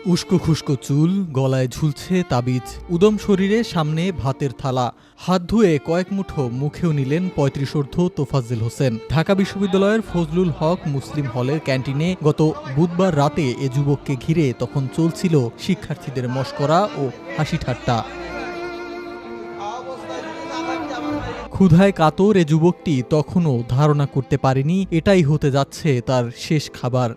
উস্কো খুস্কো চুল, গলায় ঝুলছে তাবিজ, উদম শরীরে সামনে ভাতের থালা, হাত ধুয়ে কয়েক মুঠো মুখেও নিলেন ৩৫ঊর্ধ্ব তোফাজ্জেল হোসেন। ঢাকা বিশ্ববিদ্যালয়ের ফজলুল হক মুসলিম হলের ক্যান্টিনে গত বুধবার রাতে এ যুবককে ঘিরে তখন চলছিল শিক্ষার্থীদের মশকরা ও হাসি ঠাট্টা। ক্ষুধায় কাতর এ যুবকটি তখনও ধারণা করতে পারেনি এটাই হতে যাচ্ছে তার শেষ খাবার।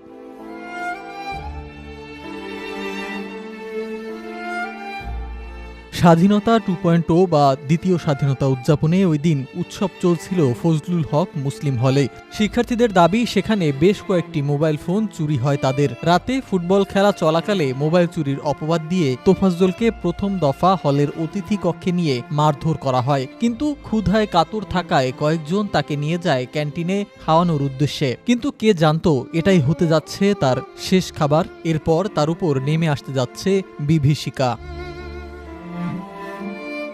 স্বাধীনতা 2.0 বা দ্বিতীয় স্বাধীনতা উদযাপনে ওই দিন উৎসব চলছিল ফজলুল হক মুসলিম হলে। শিক্ষার্থীদের দাবি, সেখানে বেশ কয়েকটি মোবাইল ফোন চুরি হয় তাদের। রাতে ফুটবল খেলা চলাকালে মোবাইল চুরির অপবাদ দিয়ে তোফাজ্জলকে প্রথম দফা হলের অতিথি কক্ষে নিয়ে মারধর করা হয়, কিন্তু ক্ষুধায় কাতর থাকায় কয়েকজন তাকে নিয়ে যায় ক্যান্টিনে খাওয়ানোর উদ্দেশ্যে। কিন্তু কে জানতো এটাই হতে যাচ্ছে তার শেষ খাবার। এরপর তার উপর নেমে আসতে যাচ্ছে বিভীষিকা।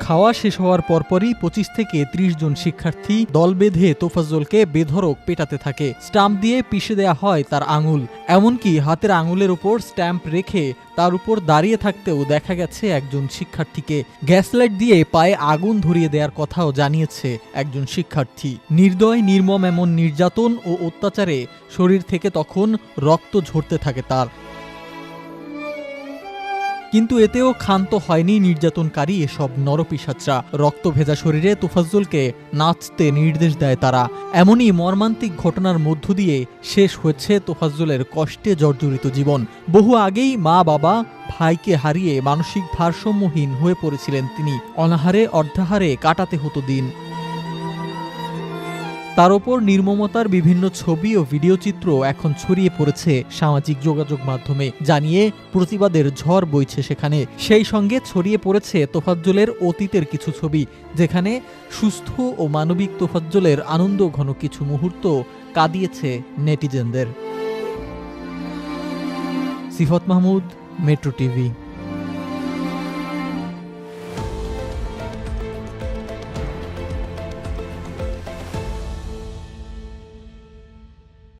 খাওয়া শেষ হওয়ার পরপরই ২৫ থেকে ৩০ জন শিক্ষার্থী দল বেঁধে তোফাজ্জলকে বেধড়ক পেটাতে থাকে। স্টাম্প দিয়ে পিষে দেয়া হয় তার আঙুল, এমনকি হাতের আঙুলের উপর স্ট্যাম্প রেখে তার উপর দাঁড়িয়ে থাকতেও দেখা গেছে একজন শিক্ষার্থীকে। গ্যাসলাইট দিয়ে পায়ে আগুন ধরিয়ে দেওয়ার কথাও জানিয়েছে একজন শিক্ষার্থী। নির্দয় নির্মম এমন নির্যাতন ও অত্যাচারে শরীর থেকে তখন রক্ত ঝরতে থাকে তার। কিন্তু এতেও ক্ষান্ত হয়নি নির্যাতনকারী এসব নরপিশাচরা। রক্ত ভেজা শরীরে তোফাজ্জলকে নাচতে নির্দেশ দেয় তারা। এমনই মর্মান্তিক ঘটনার মধ্য দিয়ে শেষ হয়েছে তোফাজ্জলের কষ্টে জর্জরিত জীবন। বহু আগেই মা বাবা ভাইকে হারিয়ে মানসিক ভারসাম্যহীন হয়ে পড়েছিলেন তিনি। অনাহারে অর্ধাহারে কাটাতে হতো দিন। তার ওপর নির্মমতার বিভিন্ন ছবি ও ভিডিও চিত্র এখন ছড়িয়ে পড়েছে সামাজিক যোগাযোগ মাধ্যমে, জানিয়ে প্রতিবাদের ঝড় বইছে সেখানে। সেই সঙ্গে ছড়িয়ে পড়েছে তোফাজ্জলের অতীতের কিছু ছবি, যেখানে সুস্থ ও মানবিক তোফাজ্জলের আনন্দঘন কিছু মুহূর্ত কাঁদিয়েছে নেটিজেনদের। সিফত মাহমুদ, মেট্রো টিভি।